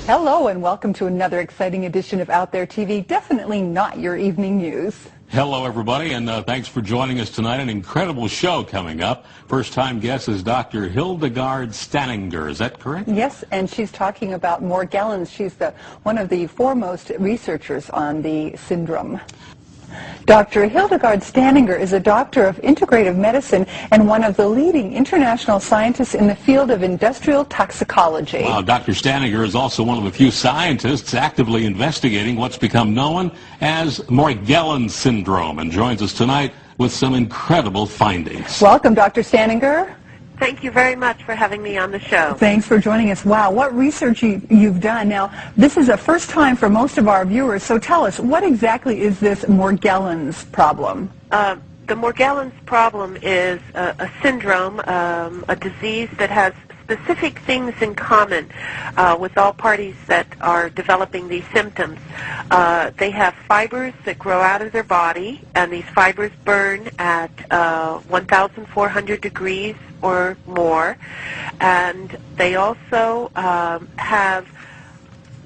Hello and welcome to another exciting edition of Out There TV. Definitely not your evening news. Hello everybody, and thanks for joining us tonight. An incredible show coming up. First time guest is Dr. Hildegard Stanninger, is that correct? Yes, and she's talking about Morgellons. She's one of the foremost researchers on the syndrome. Dr. Hildegard Stanninger is a doctor of integrative medicine and one of the leading international scientists in the field of industrial toxicology. Wow, Dr. Stanninger is also one of a few scientists actively investigating what's become known as Morgellons syndrome, and joins us tonight with some incredible findings. Welcome, Dr. Stanninger. Thank you very much for having me on the show. Thanks for joining us. Wow, what research you've done. Now, this is a first time for most of our viewers, so tell us, what exactly is this Morgellons problem? The Morgellons problem is a syndrome, a disease that has specific things in common with all parties that are developing these symptoms. They have fibers that grow out of their body, and these fibers burn at 1,400 degrees or more, and they also have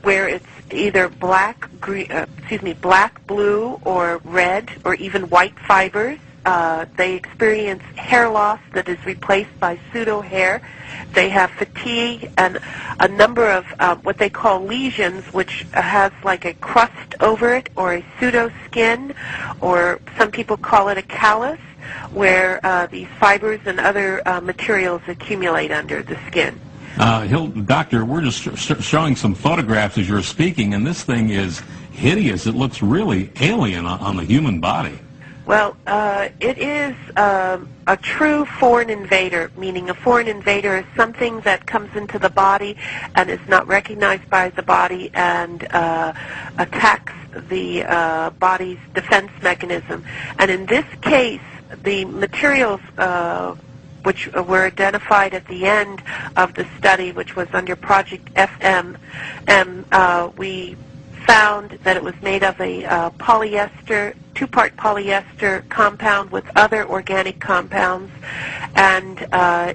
where it's either black, blue, or red, or even white fibers. They experience hair loss that is replaced by pseudo hair. They have fatigue and a number of what they call lesions, which has like a crust over it, or a pseudo skin, or some people call it a callus, where these fibers and other materials accumulate under the skin. Doctor, we're just showing some photographs as you're speaking, and this thing is hideous. It looks really alien on the human body. Well, it is a true foreign invader, meaning a foreign invader is something that comes into the body and is not recognized by the body and attacks the body's defense mechanism. And in this case, the materials which were identified at the end of the study, which was under Project FM, we found that it was made of a polyester, two-part polyester compound with other organic compounds, and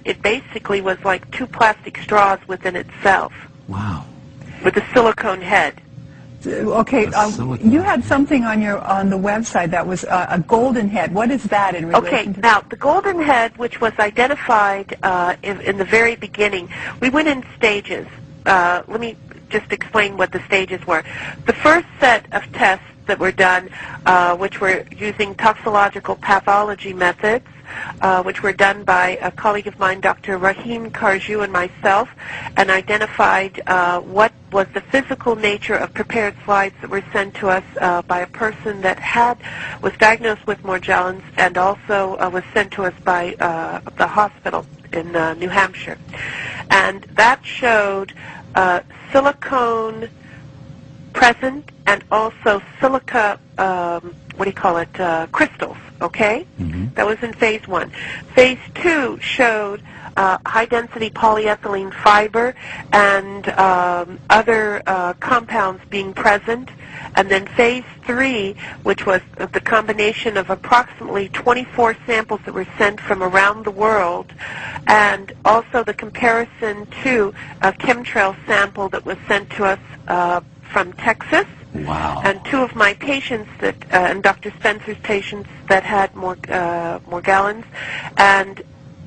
it basically was like two plastic straws within itself. Wow. With a silicone head. Okay, you had something on the website that was a golden head. What is that in relation to? Now the golden head, which was identified in the very beginning, we went in stages. Let me just explain what the stages were. The first set of tests that were done, which were using toxicological pathology methods, which were done by a colleague of mine, Dr. Rahim Karju, and myself, and identified what was the physical nature of prepared slides that were sent to us by a person that was diagnosed with Morgellons, and also was sent to us by the hospital in New Hampshire. And that showed silicone present and also silica, crystals, okay? Mm-hmm. That was in phase 1. Phase 2 showed high-density polyethylene fiber and other compounds being present. And then phase 3, which was the combination of approximately 24 samples that were sent from around the world, and also the comparison to a chemtrail sample that was sent to us from Texas. Wow. And two of my patients and Dr. Spencer's patients that had Morgellons, and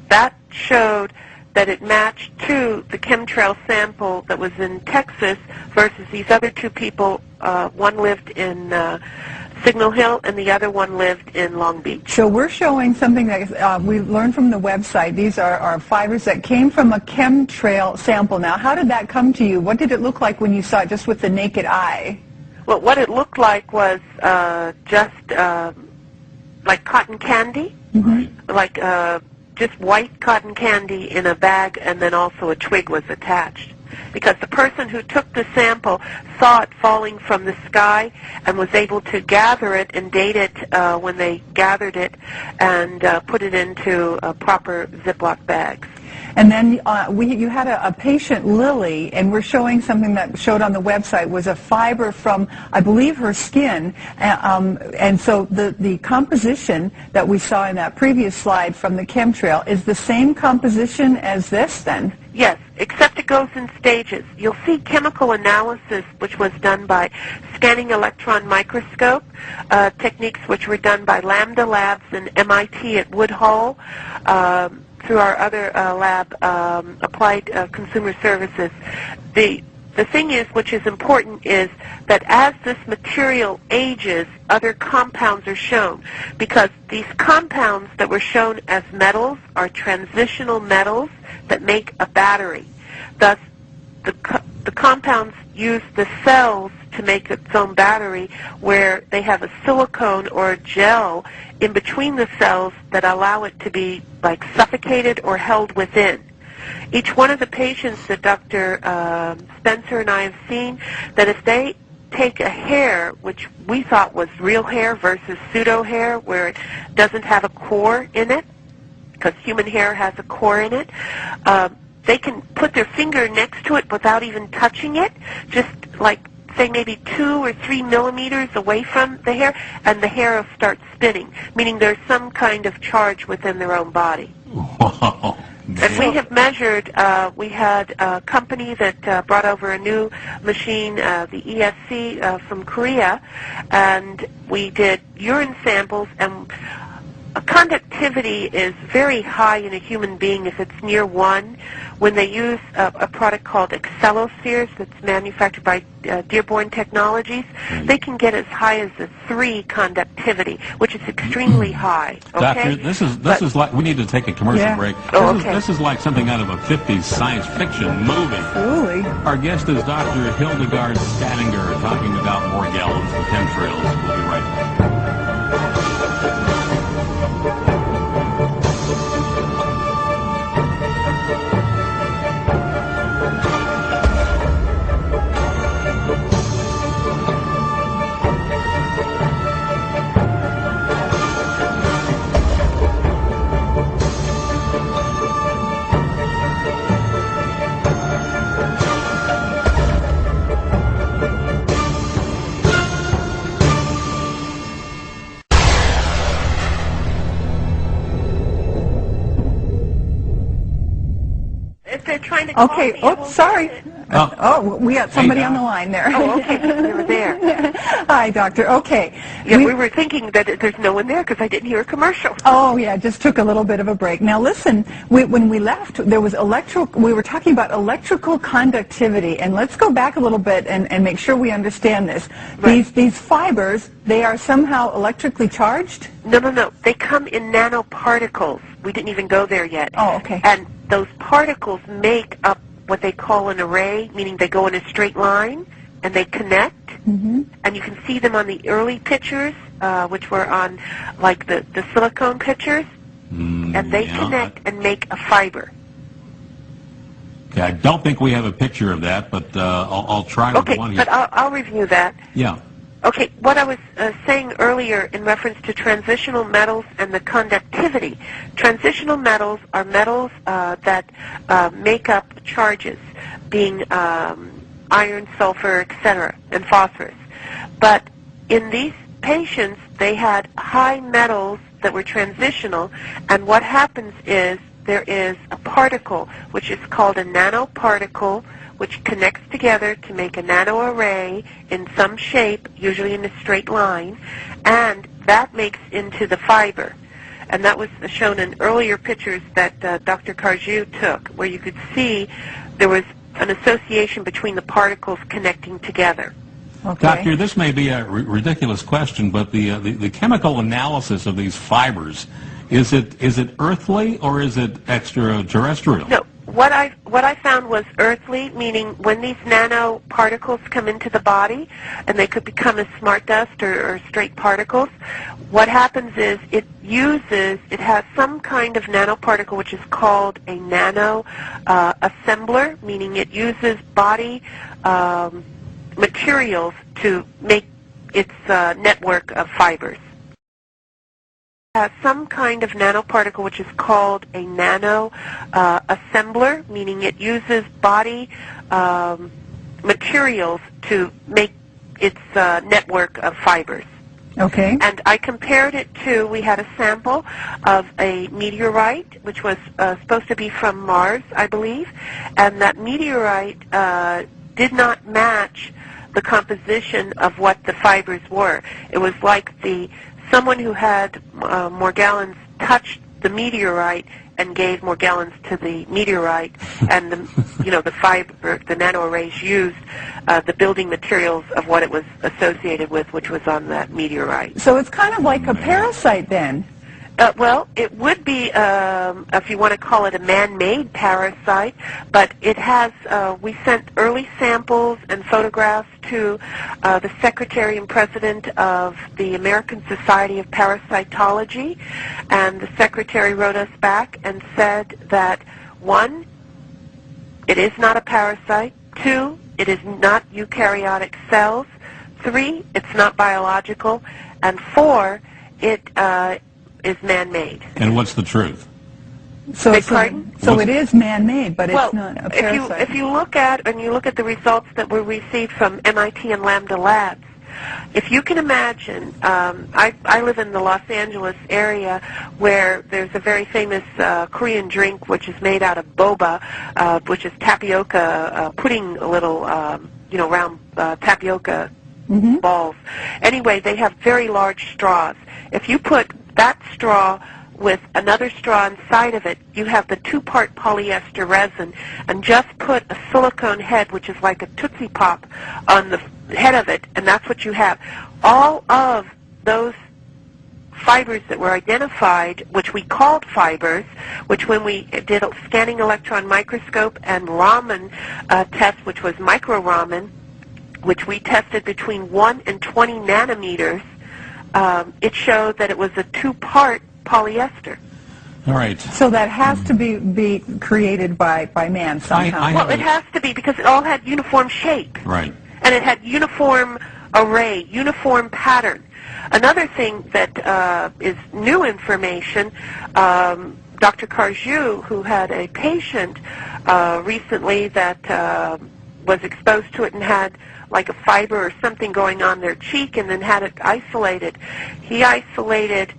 that showed that it matched to the chemtrail sample that was in Texas versus these other two people. One lived in Signal Hill and the other one lived in Long Beach. So we're showing something that we learned from the website. These are fibers that came from a chemtrail sample. Now, how did that come to you? What did it look like when you saw it just with the naked eye? Well, what it looked like was just like cotton candy, mm-hmm. like just white cotton candy in a bag, and then also a twig was attached. Because the person who took the sample saw it falling from the sky and was able to gather it and date it when they gathered it and put it into proper Ziploc bags. And then you had a patient, Lily, and we're showing something that showed on the website was a fiber from, I believe, her skin. And so the composition that we saw in that previous slide from the chemtrail is the same composition as this then? Yes, except it goes in stages. You'll see chemical analysis, which was done by scanning electron microscope, techniques which were done by Lambda Labs and MIT at Woodhull, through our other lab, Applied Consumer Services. The thing is, which is important, is that as this material ages, other compounds are shown, because these compounds that were shown as metals are transitional metals that make a battery. Thus, the compounds use the cells to make its own battery, where they have a silicone or a gel in between the cells that allow it to be like suffocated or held within. Each one of the patients that Dr. Spencer and I have seen, that if they take a hair, which we thought was real hair versus pseudo hair, where it doesn't have a core in it, because human hair has a core in it, they can put their finger next to it without even touching it, just like, say, maybe 2 or 3 millimeters away from the hair, and the hair will start spinning, meaning there's some kind of charge within their own body. Wow. And we have measured, we had a company that brought over a new machine, the ESC from Korea, and we did urine samples, and conductivity is very high in a human being if it's near 1. When they use a product called Excelospheres that's manufactured by Dearborn Technologies, they can get as high as a 3 conductivity, which is extremely high. Okay? Doctor, this is like, we need to take a commercial break. This is like something out of a 50s science fiction movie. Absolutely. Our guest is Dr. Hildegard Staninger, talking about Morgellons and chemtrails. We'll be right back. Trying to call Okay. me, Oh, sorry. We got somebody on the line there. Oh, okay. They were there. Hi, Doctor. Okay. Yeah, we were thinking that there's no one there because I didn't hear a commercial. Oh, yeah, just took a little bit of a break. Now, listen, when we left, there was we were talking about electrical conductivity, and let's go back a little bit and make sure we understand this. Right. These fibers, they are somehow electrically charged? No. They come in nanoparticles. We didn't even go there yet. Oh, okay. And those particles make up what they call an array, meaning they go in a straight line, and they connect. Mm-hmm. And you can see them on the early pictures, which were on, like, the silicone pictures. And they connect and make a fiber. Okay, I don't think we have a picture of that, but I'll try with the one here. Okay, but I'll review that. Yeah. Okay, what I was saying earlier in reference to transitional metals and the conductivity. Transitional metals are metals that make up charges, being iron, sulfur, etc., and phosphorus. But in these patients, they had high metals that were transitional, and what happens is there is a particle, which is called a nanoparticle, which connects together to make a nanoarray in some shape, usually in a straight line, and that makes into the fiber. And that was shown in earlier pictures that Dr. Carjou took, where you could see there was an association between the particles connecting together. Okay. Doctor, this may be a ridiculous question, but the chemical analysis of these fibers, is it earthly or is it extraterrestrial? No. What I found was earthly, meaning when these nanoparticles come into the body, and they could become as smart dust or straight particles, what happens is it has some kind of nanoparticle which is called a nano assembler, meaning it uses body materials to make its network of fibers. Some kind of nanoparticle which is called a nano assembler, meaning it uses body materials to make its network of fibers. Okay. And I compared it to, we had a sample of a meteorite, which was supposed to be from Mars, I believe, and that meteorite did not match the composition of what the fibers were. It was like someone who had Morgellons touched the meteorite and gave Morgellons to the meteorite, and the fiber, the nanoarrays used the building materials of what it was associated with, which was on that meteorite. So it's kind of like a parasite then. Well, it would be, if you want to call it a man-made parasite, but it has, we sent early samples and photographs to the Secretary and President of the American Society of Parasitology, and the Secretary wrote us back and said that, 1, it is not a parasite, 2, it is not eukaryotic cells, 3, it's not biological, and 4, it is man-made. And what's the truth? So it is man-made, but it's well, not a parasite. If you look at the results that were received from MIT and Lambda Labs, if you can imagine, I live in the Los Angeles area where there's a very famous Korean drink which is made out of boba, which is tapioca pudding, little round tapioca balls. Anyway, they have very large straws. If you put that straw with another straw inside of it, you have the 2-part polyester resin, and just put a silicone head, which is like a Tootsie Pop, on the head of it, and that's what you have. All of those fibers that were identified, which we called fibers, which when we did a scanning electron microscope and Raman test, which was micro Raman, which we tested between 1 and 20 nanometers, it showed that it was a 2-part polyester. All right. So that has to be created by man somehow. Well, it has to be because it all had uniform shape. Right. And it had uniform array, uniform pattern. Another thing that is new information, Dr. Carjou, who had a patient recently that was exposed to it and had like a fiber or something going on their cheek and then had it isolated. He isolated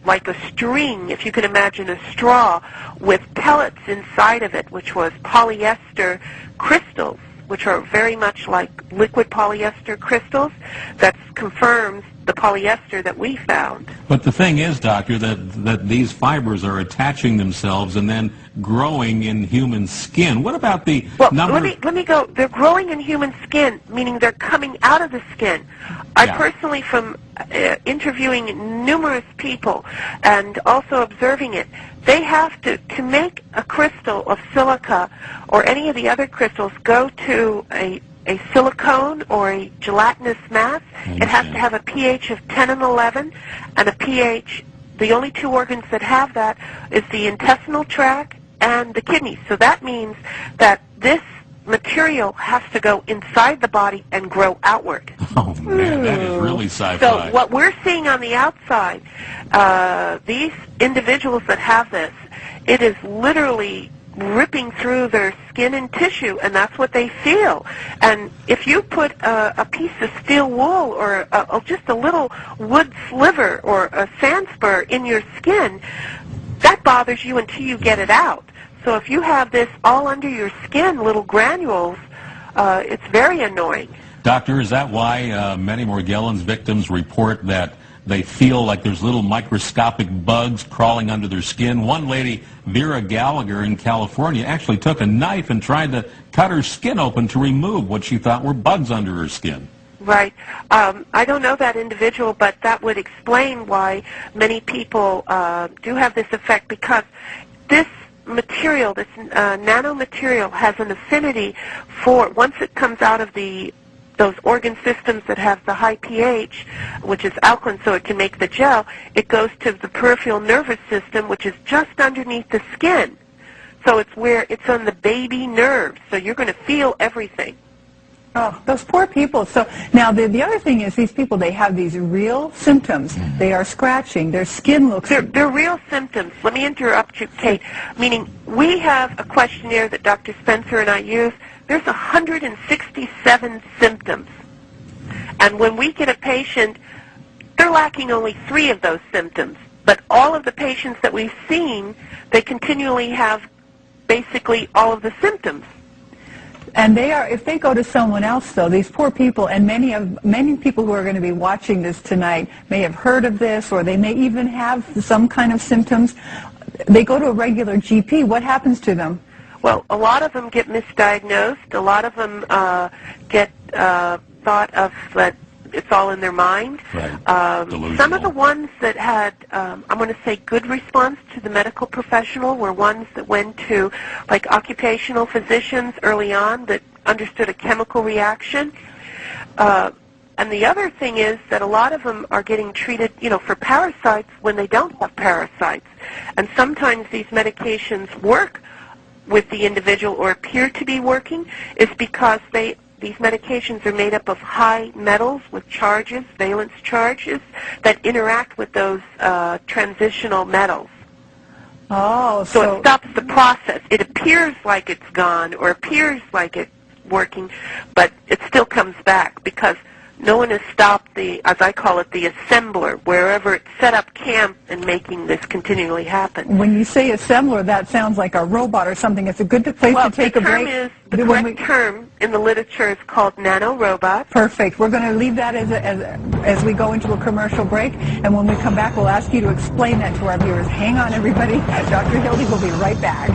like a string, if you can imagine a straw, with pellets inside of it, which was polyester crystals, which are very much like liquid polyester crystals. That confirms the polyester that we found. But the thing is, Doctor, that these fibers are attaching themselves and then growing in human skin. What about the number? Let me go. They're growing in human skin, meaning they're coming out of the skin. I personally, from interviewing numerous people and also observing it, they have to make a crystal of silica or any of the other crystals go to a silicone or a gelatinous mass. It has to have a pH of 10 and 11, and a pH, the only 2 organs that have that is the intestinal tract and the kidneys. So that means that this material has to go inside the body and grow outward. Oh, man, that is really sci-fi. So what we're seeing on the outside, these individuals that have this, it is literally ripping through their skin and tissue, and that's what they feel. And if you put a piece of steel wool or just a little wood sliver or a sand spur in your skin, that bothers you until you get it out. So if you have this all under your skin, little granules, it's very annoying. Doctor, is that why many Morgellons victims report that they feel like there's little microscopic bugs crawling under their skin? One lady, Vera Gallagher in California, actually took a knife and tried to cut her skin open to remove what she thought were bugs under her skin. Right. I don't know that individual, but that would explain why many people do have this effect, because this material, this nano material, has an affinity for, once it comes out of those organ systems that have the high pH, which is alkaline, so it can make the gel, it goes to the peripheral nervous system, which is just underneath the skin. So it's on the baby nerves, so you're going to feel everything. Oh, those poor people. So now the other thing is these people, they have these real symptoms. They are scratching. Their skin looks... They're real symptoms. Let me interrupt you, Kate. Meaning, we have a questionnaire that Dr. Spencer and I use. There's 167 symptoms. And when we get a patient, they're lacking only 3 of those symptoms. But all of the patients that we've seen, they continually have basically all of the symptoms. And they are, if they go to someone else, though, these poor people, and many people who are going to be watching this tonight may have heard of this, or they may even have some kind of symptoms. They go to a regular GP. What happens to them? Well, a lot of them get misdiagnosed. A lot of them get thought of that it's all in their mind. Right. Some of the ones that had, I'm going to say, good response to the medical professional were ones that went to, like, occupational physicians early on that understood a chemical reaction. And the other thing is that a lot of them are getting treated, for parasites when they don't have parasites. And sometimes these medications work with the individual or appear to be working is because these medications are made up of high metals with charges, valence charges, that interact with those transitional metals. Oh, so it stops the process. It appears like it's gone or appears like it's working, but it still comes back because no one has stopped the, as I call it, the assembler, wherever it set up camp and making this continually happen. When you say assembler, that sounds like a robot or something. It's a good place to take a break. The correct term in the literature is called Nanorobots. Perfect. We're going to leave that as we go into a commercial break, and when we come back, we'll ask you to explain that to our viewers. Hang on, everybody. Dr. Hildy will be right back.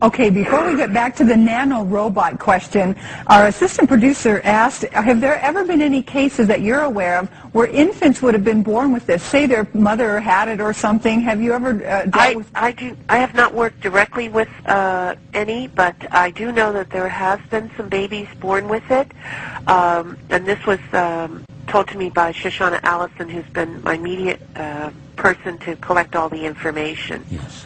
Okay, before we get back to the nanorobot question, our assistant producer asked, have there ever been any cases that you're aware of where infants would have been born with this? Say their mother had it or something. Have you ever dealt with... I have not worked directly with any, but I do know that there has been some babies born with it. And this was told to me by Shoshana Allison, who's been my immediate person to collect all the information. Yes.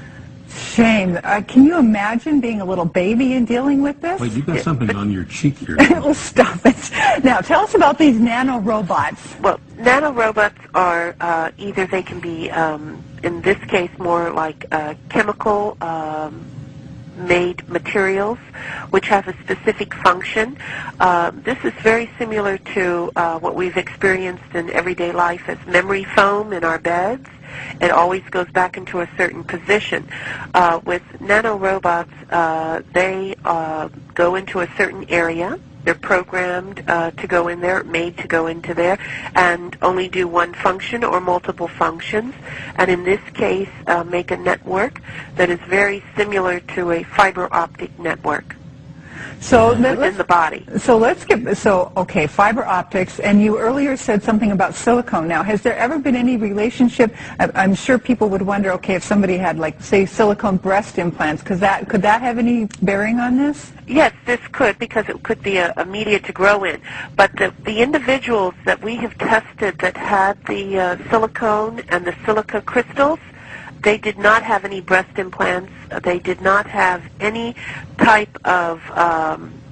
Shame. Can you imagine being a little baby and dealing with this? Wait, you've got something on your cheek here. Well, stop it. Now, tell us about these nanorobots. Well, nanorobots are either they can be, in this case, more like chemical made materials which have a specific function. This is very similar to what we've experienced in everyday life as memory foam in our beds. It always goes back into a certain position. With nanorobots, they go into a certain area. They're programmed to go in there, made to go into there, and only do one function or multiple functions. And in this case, make a network that is very similar to a fiber optic network. So within the body. Okay, fiber optics, and you earlier said something about silicone. Now, has there ever been any relationship? I'm sure people would wonder, okay, if somebody had, like, say, silicone breast implants, could that have any bearing on this? Yes, this could, because it could be a media to grow in. But the individuals that we have tested that had the silicone and the silica crystals, they did not have any breast implants. They did not have any type of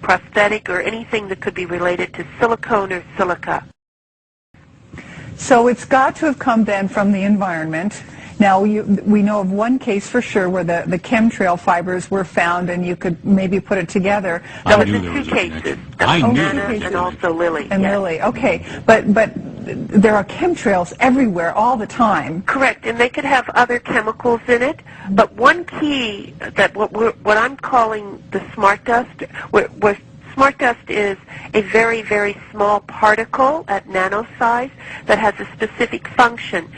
prosthetic or anything that could be related to silicone or silica. So it's got to have come then from the environment. Now, we know of one case for sure where the chemtrail fibers were found, and you could maybe put it together. That was in 2 cases. Nano and also Lily. And yes. Lily, okay. But there are chemtrails everywhere all the time. Correct, and they could have other chemicals in it. But one key that what I'm calling the smart dust, where smart dust is a very, very small particle at nano size that has a specific function.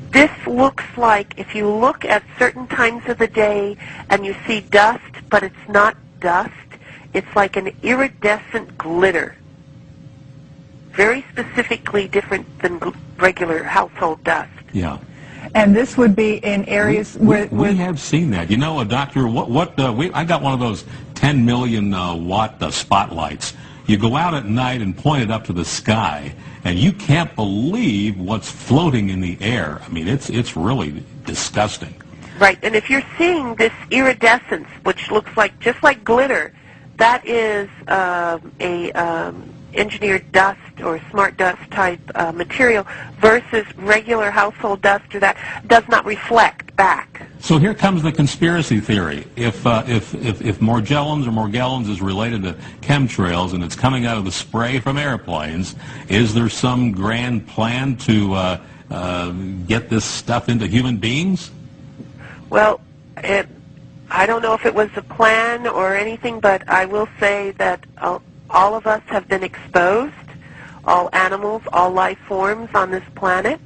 This looks like, if you look at certain times of the day and you see dust, but it's not dust, it's like an iridescent glitter. Very specifically different than regular household dust. Yeah. And this would be in areas where we have seen that. You know, Doctor, I got one of those 10 million watt spotlights. You go out at night and point it up to the sky, and you can't believe what's floating in the air. I mean, it's really disgusting. Right, and if you're seeing this iridescence, which looks like just like glitter, that is engineered dust or smart dust type material versus regular household dust, or that does not reflect back. So here comes the conspiracy theory. If Morgellons is related to chemtrails and it's coming out of the spray from airplanes, is there some grand plan to get this stuff into human beings? Well, I don't know if it was a plan or anything, but I will say that all of us have been exposed, all animals, all life forms on this planet.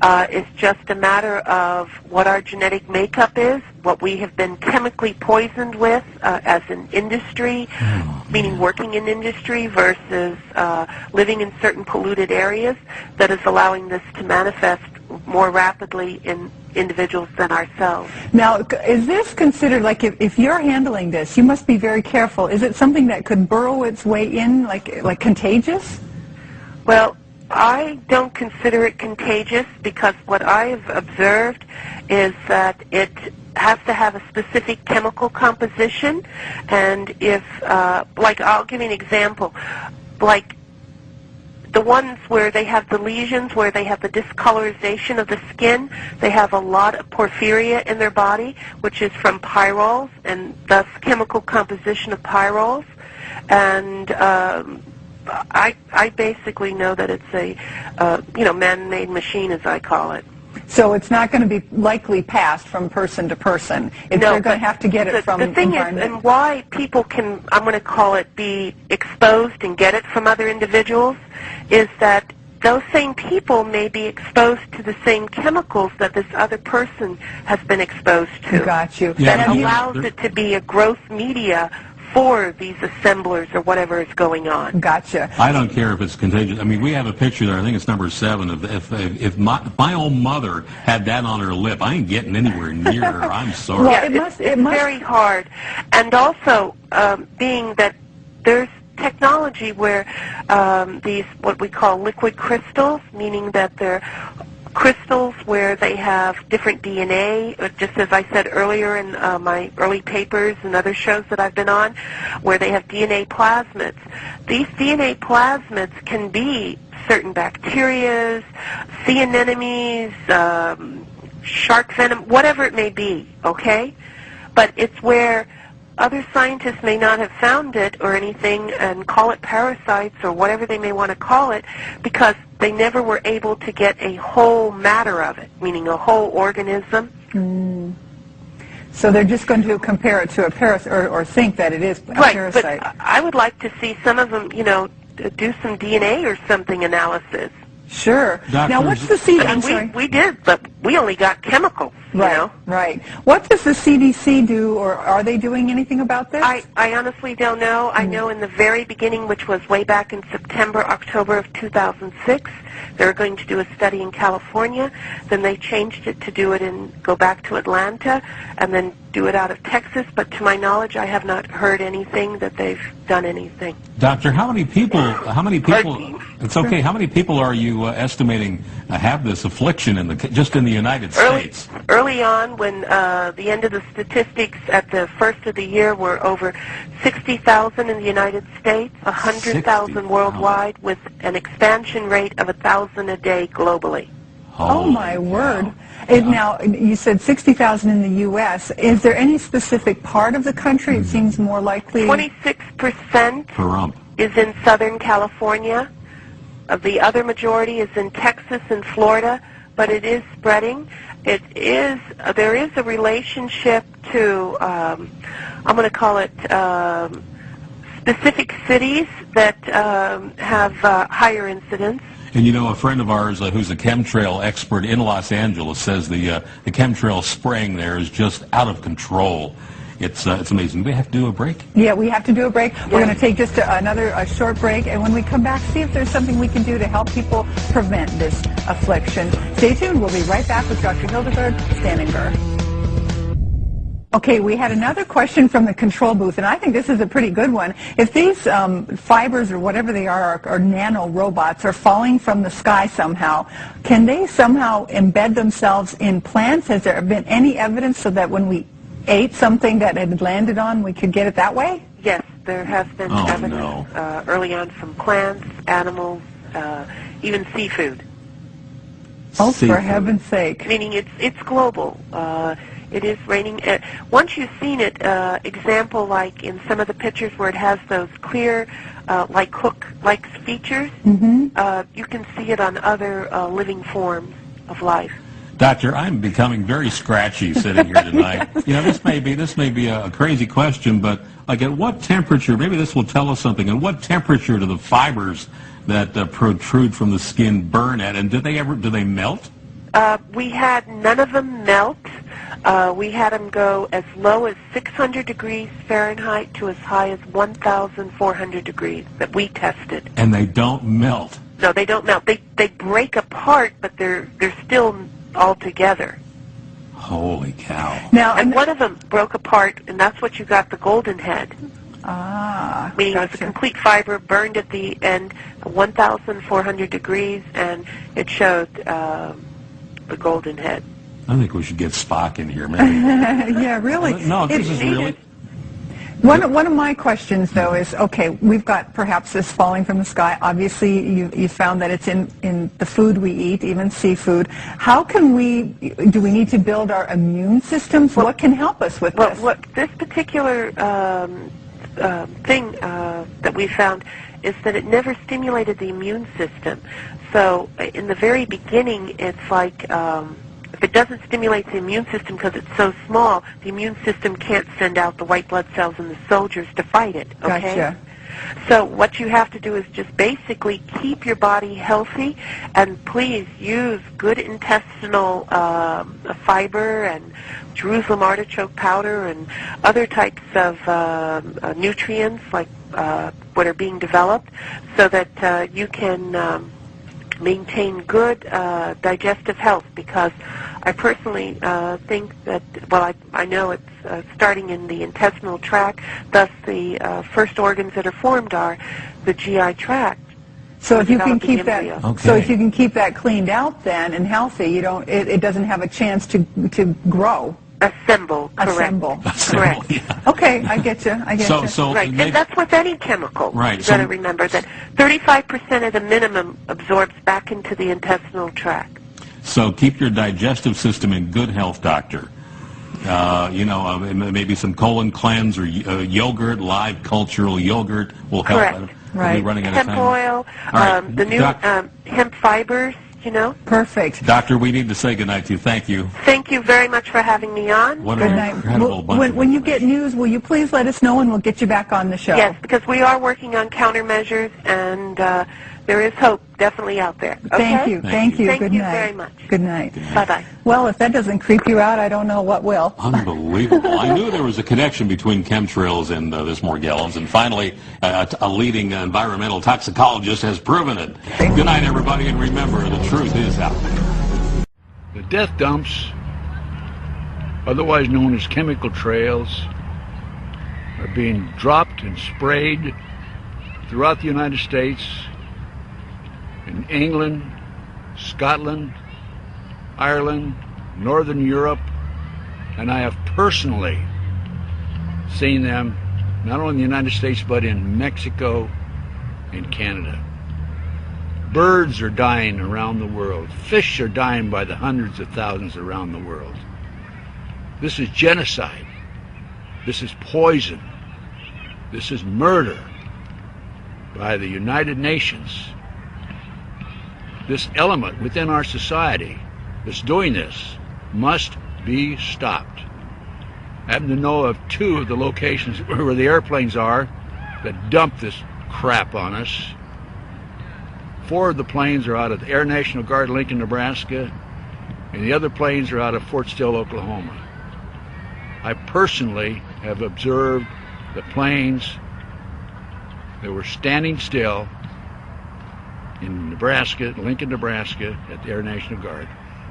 It's just a matter of what our genetic makeup is, what we have been chemically poisoned with as an industry, meaning working in industry versus living in certain polluted areas, that is allowing this to manifest more rapidly in individuals than ourselves. Now, is this considered, like, if you're handling this, you must be very careful. Is it something that could burrow its way in, like contagious? Well, I don't consider it contagious because what I've observed is that it has to have a specific chemical composition, and if, like, I'll give you an example, like the ones where they have the lesions, where they have the discolorization of the skin, they have a lot of porphyria in their body, which is from pyrols, and thus chemical composition of pyrols. And I basically know that it's a man-made machine, as I call it. So it's not going to be likely passed from person to person. If No, they're going to have to get it from the thing is, and why people can, I'm going to call it, be exposed and get it from other individuals, is that those same people may be exposed to the same chemicals that this other person has been exposed to. Got you. Yeah, That allows it to be a growth media for these assemblers or whatever is going on. Gotcha. I don't care if it's contagious. I mean, we have a picture there. I think it's number 7. If my own mother had that on her lip, I ain't getting anywhere near her. I'm sorry. Well, Yeah, it's very hard. And also, being that there's technology where these, what we call liquid crystals, meaning that they're crystals where they have different DNA, just as I said earlier in my early papers and other shows that I've been on, where they have DNA plasmids. These DNA plasmids can be certain bacterias, sea anemones, shark venom, whatever it may be, okay? But it's where other scientists may not have found it or anything and call it parasites or whatever they may want to call it, because they never were able to get a whole matter of it, meaning a whole organism. So they're just going to compare it to a parasite, or think that it is a parasite. But I would like to see some of them, do some DNA or something analysis. Sure. Doctors, now, what's the CDC? I mean, we did, but we only got chemicals, Right, right. What does the CDC do, or are they doing anything about this? I honestly don't know. I know in the very beginning, which was way back in September, October of 2006, they were going to do a study in California. Then they changed it to do it go back to Atlanta, and then do it out of Texas. But to my knowledge, I have not heard anything that they've done anything. Doctor, how many people, it's okay, how many people are you estimating have this affliction just in the United States? Early on, when the end of the statistics at the first of the year were over 60,000 in the United States, 100,000 worldwide, with an expansion rate of 1,000 a day globally. Oh, my word. Now, you said 60,000 in the U.S. Is there any specific part of the country? It seems more likely. 26% is in Southern California. The other majority is in Texas and Florida, but it is spreading. There is a relationship to, I'm going to call it specific cities that have higher incidence. And a friend of ours who's a chemtrail expert in Los Angeles says the chemtrail spraying there is just out of control. It's amazing. Do we have to do a break? Yeah, we have to do a break. We're going to take just another short break, and when we come back, see if there's something we can do to help people prevent this affliction. Stay tuned. We'll be right back with Dr. Hildegard Staninger. Okay, we had another question from the control booth, and I think this is a pretty good one. If these fibers or whatever they are nanorobots are falling from the sky somehow, can they somehow embed themselves in plants? Has there been any evidence so that when we ate something that had landed on, we could get it that way? Yes, there has been evidence early on from plants, animals, even seafood. Oh, for heaven's sake. Meaning it's global. It is raining. Once you've seen it, example like in some of the pictures where it has those clear, like hook-like features, you can see it on other living forms of life. Doctor, I'm becoming very scratchy sitting here tonight. You know, this may be a crazy question, but like at what temperature, maybe this will tell us something, at what temperature do the fibers that protrude from the skin burn at, and do they melt? We had none of them melt. We had them go as low as 600 degrees Fahrenheit to as high as 1,400 degrees that we tested. And they don't melt? No, they don't melt. They break apart, but they're still all together. Holy cow. Now, and one of them broke apart, and that's what you got the golden head. Meaning it was a complete fiber burned at the end, 1,400 degrees, and it showed the golden head. I think we should get Spock in here, maybe. Yeah, really. No, this is really... One of my questions, though, is, okay, we've got perhaps this falling from the sky. Obviously, you found that it's in the food we eat, even seafood. How can do we need to build our immune systems? What can help us with this? What this particular thing that we found is that it never stimulated the immune system. So in the very beginning, it's like... if it doesn't stimulate the immune system because it's so small, the immune system can't send out the white blood cells in the soldiers to fight it, okay? Gotcha. So what you have to do is just basically keep your body healthy, and please use good intestinal fiber and Jerusalem artichoke powder and other types of nutrients like what are being developed so that you can maintain good digestive health, because I personally think that, well, I know it's starting in the intestinal tract, thus the first organs that are formed are the GI tract. So if you can keep that, okay. if you can keep that cleaned out then and healthy, it doesn't have a chance to grow. Assemble, correct. Assemble. Correct. Yeah. Okay, I get you. So right, and that's with any chemical. Right. You've got to remember that 35% of the minimum absorbs back into the intestinal tract. So keep your digestive system in good health, doctor. Maybe some colon cleanse or yogurt, live cultural yogurt will help. Correct. Right. We'll be running out of Hemp time. oil, Right. the new hemp fibers, Perfect. Doctor, we need to say goodnight to you. Thank you. Thank you very much for having me on. What Good an night. incredible bunch of When you get news, will you please let us know and we'll get you back on the show? Yes, because we are working on countermeasures, and there is hope definitely out there. Okay? Thank you. Thank Good you night. very much. Good night. Bye-bye. Well, if that doesn't creep you out, I don't know what will. Unbelievable. I knew there was a connection between chemtrails and this Morgellons, and finally, a leading environmental toxicologist has proven it. Good night, everybody, and remember, the truth is out there. The death dumps, otherwise known as chemical trails, are being dropped and sprayed throughout the United States, in England, Scotland, Ireland, Northern Europe, and I have personally seen them not only in the United States but in Mexico and Canada. Birds are dying around the world. Fish are dying by the hundreds of thousands around the world. This is genocide. This is poison. This is murder by the United Nations. This element within our society that's doing this must be stopped. I happen to know of 2 of the locations where the airplanes are that dump this crap on us. 4 of the planes are out of the Air National Guard, Lincoln, Nebraska, and the other planes are out of Fort Still, Oklahoma. I personally have observed the planes that were standing still in Nebraska, Lincoln, Nebraska, at the Air National Guard.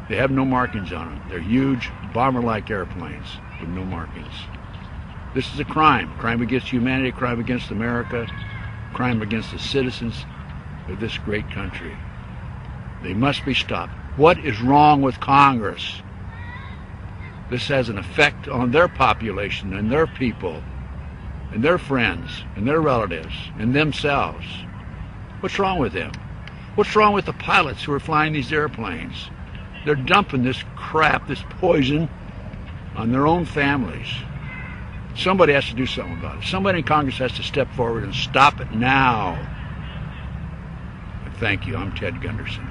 They have no markings on them. They're huge bomber-like airplanes with no markings. This is a crime against humanity, a crime against America, a crime against the citizens of this great country. They must be stopped. What is wrong with Congress? This has an effect on their population and their people and their friends and their relatives and themselves. What's wrong with them? What's wrong with the pilots who are flying these airplanes? They're dumping this crap, this poison, on their own families. Somebody has to do something about it. Somebody in Congress has to step forward and stop it now. Thank you. I'm Ted Gunderson.